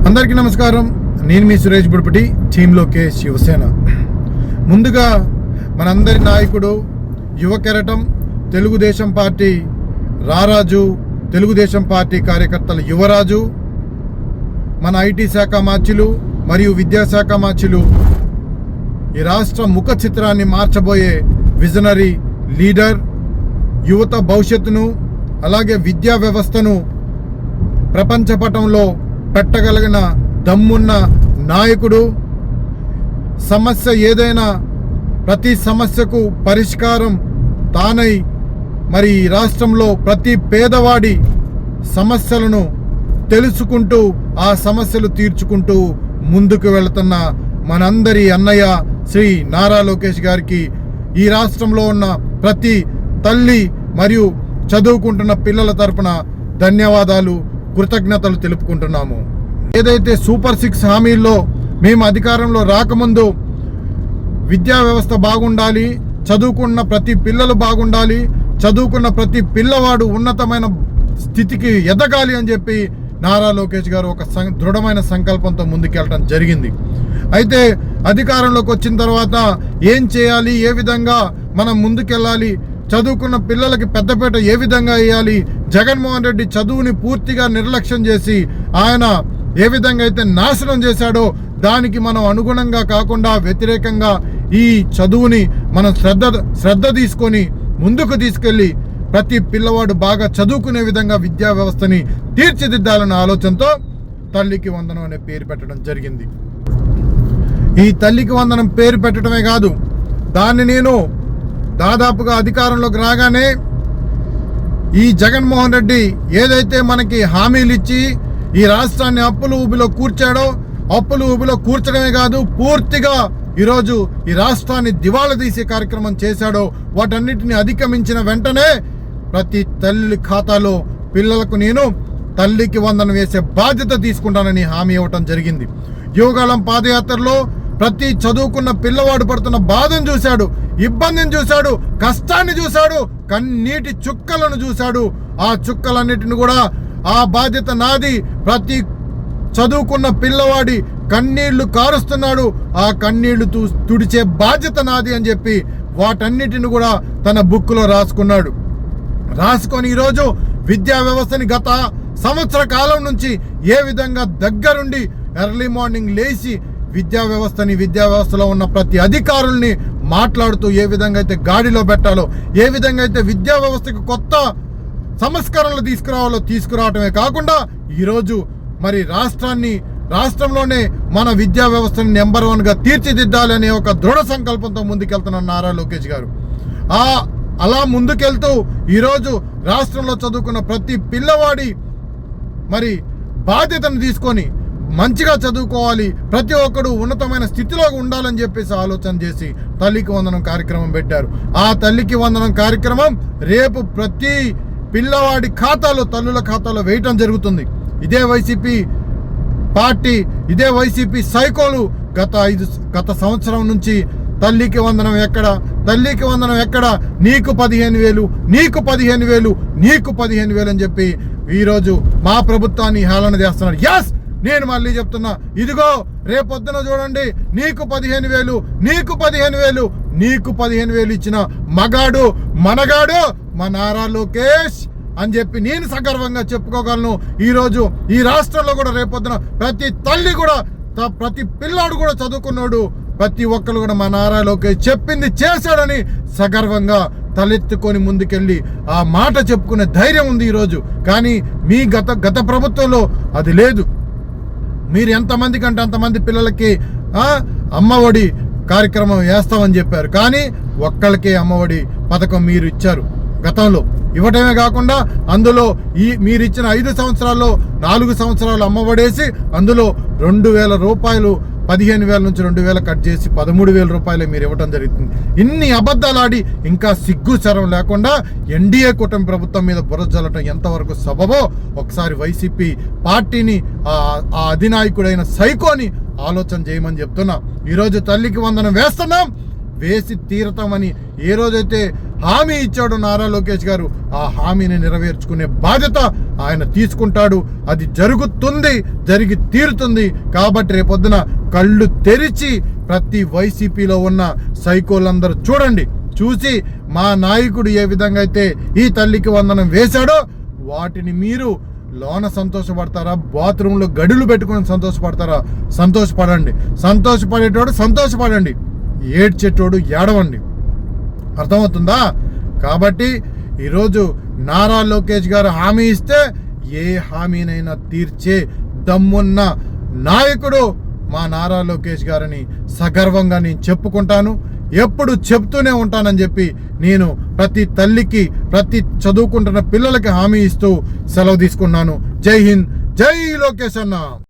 అందరికీ నమస్కారం. నేను మీ సురేష్ బుడిపటి, టీమ్ లోకేష్ శివసేన. ముందుగా మనందరి నాయకుడు, యువ కెరటం, తెలుగుదేశం పార్టీ రారాజు, తెలుగుదేశం పార్టీ కార్యకర్తల యువరాజు, మన ఐటీ శాఖ మార్చులు మరియు విద్యాశాఖ మార్చులు, ఈ రాష్ట్ర ముఖ చిత్రాన్ని మార్చబోయే విజనరీ లీడర్, యువత భవిష్యత్తును అలాగే విద్యా వ్యవస్థను ప్రపంచ పటంలో పెట్టగలిగిన దమ్మున్న నాయకుడు, సమస్య ఏదైనా ప్రతి సమస్యకు పరిష్కారం తానై మరి ఈ రాష్ట్రంలో ప్రతి పేదవాడి సమస్యలను తెలుసుకుంటూ ఆ సమస్యలు తీర్చుకుంటూ ముందుకు వెళుతున్న మనందరి అన్నయ్య శ్రీ నారా లోకేష్ గారికి ఈ రాష్ట్రంలో ఉన్న ప్రతి తల్లి మరియు చదువుకుంటున్న పిల్లల తరపున ధన్యవాదాలు, కృతజ్ఞతలు తెలుపుకుంటున్నాము. ఏదైతే సూపర్ 6 హామీల్లో మేము అధికారంలో రాకముందు విద్యా వ్యవస్థ బాగుండాలి, చదువుకున్న ప్రతి పిల్లలు బాగుండాలి, చదువుకున్న ప్రతి పిల్లవాడు ఉన్నతమైన స్థితికి ఎదగాలి అని చెప్పి నారా లోకేష్ గారు ఒక దృఢమైన సంకల్పంతో ముందుకెళ్ళడం జరిగింది. అయితే అధికారంలోకి వచ్చిన తర్వాత ఏం చేయాలి, ఏ విధంగా మనం ముందుకెళ్ళాలి, చదువుకున్న పిల్లలకి పెద్దపీట ఏ విధంగా వేయాలి, జగన్మోహన్ రెడ్డి చదువుని పూర్తిగా నిర్లక్ష్యం చేసి ఆయన ఏ విధంగా అయితే నాశనం చేశాడో దానికి మనం అనుగుణంగా కాకుండా వ్యతిరేకంగా ఈ చదువుని మనం శ్రద్ధ తీసుకొని ముందుకు తీసుకెళ్ళి ప్రతి పిల్లవాడు బాగా చదువుకునే విధంగా విద్యా వ్యవస్థని తీర్చిదిద్దాలన్న ఆలోచనతో తల్లికి వందనం అనే పేరు పెట్టడం జరిగింది. ఈ తల్లికి వందనం పేరు పెట్టడమే కాదు, దాన్ని నేను దాదాపుగా అధికారంలోకి రాగానే ఈ జగన్మోహన్ రెడ్డి ఏదైతే మనకి హామీలు ఇచ్చి ఈ రాష్ట్రాన్ని అప్పుల ఊబిలో కూర్చాడో, అప్పుల ఊబిలో కూర్చడమే కాదు పూర్తిగా ఈరోజు ఈ రాష్ట్రాన్ని దివాళా తీసే కార్యక్రమం చేశాడో వాటన్నిటిని అధిగమించిన వెంటనే ప్రతి తల్లి ఖాతాలో పిల్లలకు నేను తల్లికి వందనం వేసే బాధ్యత తీసుకుంటానని హామీ ఇవ్వటం జరిగింది. యువకాలం పాదయాత్రలో ప్రతి చదువుకున్న పిల్లవాడు పడుతున్న బాధను చూశాడు, ఇబ్బందిని చూశాడు, కష్టాన్ని చూశాడు, కన్నీటి చుక్కలను చూశాడు. ఆ చుక్కలన్నిటిని కూడా ఆ బాధ్యత నాది, ప్రతి చదువుకున్న పిల్లవాడి కన్నీళ్లు కారుస్తున్నాడు, ఆ కన్నీళ్లు తుడిచే బాధ్యత నాది అని చెప్పి వాటన్నిటిని కూడా తన బుక్లో రాసుకొని ఈరోజు విద్యా వ్యవస్థని గత సంవత్సర కాలం నుంచి ఏ విధంగా దగ్గరుండి ఎర్లీ మార్నింగ్ లేచి విద్యా వ్యవస్థలో ఉన్న ప్రతి అధికారుల్ని మాట్లాడుతూ ఏ విధంగా అయితే గాడిలో పెట్టాలో, ఏ విధంగా అయితే విద్యా వ్యవస్థకు కొత్త సంస్కరణలు తీసుకురావటమే కాకుండా ఈరోజు మరి రాష్ట్రంలోనే మన విద్యా వ్యవస్థని నెంబర్ 1గా తీర్చిదిద్దాలి అనే ఒక దృఢ సంకల్పంతో ముందుకెళ్తున్న నారా లోకేష్ గారు అలా ముందుకెళ్తూ ఈరోజు రాష్ట్రంలో చదువుకున్న ప్రతి పిల్లవాడి మరి బాధ్యతను తీసుకొని మంచిగా చదువుకోవాలి, ప్రతి ఒక్కడు ఉన్నతమైన స్థితిలో ఉండాలని చెప్పేసి ఆలోచన చేసి తల్లికి వందనం కార్యక్రమం పెట్టారు. ఆ తల్లికి వందనం కార్యక్రమం రేపు ప్రతి పిల్లవాడి ఖాతాలో, తల్లుల ఖాతాలో వేయటం జరుగుతుంది. ఇదే వైసీపీ పార్టీ, ఇదే వైసీపీ సైకోలు గత సంవత్సరం నుంచి తల్లికి వందనం ఎక్కడ, నీకు 15,000, నీకు 15,000, నీకు 15,000 అని చెప్పి ఈరోజు మా ప్రభుత్వాన్ని హేళన చేస్తున్నారు. ఎస్, నేను మళ్ళీ చెప్తున్నా, ఇదిగో రేపొద్దున చూడండి, నీకు 15,000, నీకు 15,000, నీకు 15,000 ఇచ్చిన మగాడు మనగాడు మా నారా లోకేష్ అని చెప్పి నేను సగర్వంగా చెప్పుకోగలను. ఈరోజు ఈ రాష్ట్రంలో కూడా రేపొద్దున ప్రతి తల్లి కూడా, ప్రతి పిల్లాడు కూడా చదువుకున్నాడు, ప్రతి ఒక్కరు కూడా మా నారా లోకేష్ చెప్పింది చేశాడని సగర్వంగా తలెత్తుకొని ముందుకెళ్ళి ఆ మాట చెప్పుకునే ధైర్యం ఉంది ఈరోజు. కానీ మీ గత ప్రభుత్వంలో అది లేదు. మీరు ఎంతమంది కంటే అంతమంది పిల్లలకి అమ్మఒడి కార్యక్రమం వేస్తామని చెప్పారు, కానీ ఒక్కళ్ళకే అమ్మఒడి పథకం మీరు ఇచ్చారు. గతంలో ఇవ్వటమే కాకుండా అందులో మీరు ఇచ్చిన 5 సంవత్సరాల్లో 4 సంవత్సరాలు అమ్మఒడేసి అందులో 2,000 రూపాయలు, 15,000 నుంచి 2,000 కట్ చేసి 13,000 రూపాయలు మీరు ఇవ్వటం జరుగుతుంది. ఇన్ని అబద్ధాలాడి ఇంకా సిగ్గు శరం లేకుండా ఎన్డీఏ కూటమి ప్రభుత్వం మీద బురద జల్లటం ఎంతవరకు సబబో ఒకసారి వైసీపీ పార్టీని, ఆ అధినాయకుడైన సైకోని ఆలోచన చేయమని చెప్తున్నా. ఈరోజు తల్లికి వందనం వేస్తున్నాం, వేసి తీరతామని ఏ రోజైతే హామీ ఇచ్చాడు నారా లోకేష్ గారు, ఆ హామీని నెరవేర్చుకునే బాధ్యత ఆయన తీసుకుంటాడు. అది జరుగుతుంది, జరిగి తీరుతుంది. కాబట్టి రేపొద్దున కళ్ళు తెరిచి ప్రతి వైసీపీలో ఉన్న సైకోలందరూ చూడండి, చూసి మా నాయకుడు ఏ విధంగా అయితే ఈ తల్లికి వందనం వేశాడో వాటిని మీరు లోన సంతోషపడతారా, బాత్రూంలో గడులు పెట్టుకుని సంతోషపడతారా? సంతోషపడండి. సంతోషపడేటోడు సంతోషపడండి, ఏడ్చేటోడు ఏడవండి. అర్థమవుతుందా? కాబట్టి ఈరోజు నారా లోకేష్ గారు హామీ ఇస్తే ఏ హామీనైనా తీర్చే దమ్మున్న నాయకుడు మా నారా లోకేష్ గారిని సగర్వంగా నేను చెప్పుకుంటాను, ఎప్పుడు చెప్తూనే ఉంటానని చెప్పి నేను ప్రతి తల్లికి, ప్రతి చదువుకుంటున్న పిల్లలకి హామీ ఇస్తూ సెలవు తీసుకున్నాను. జై హింద్, జై లోకేష్ అన్న.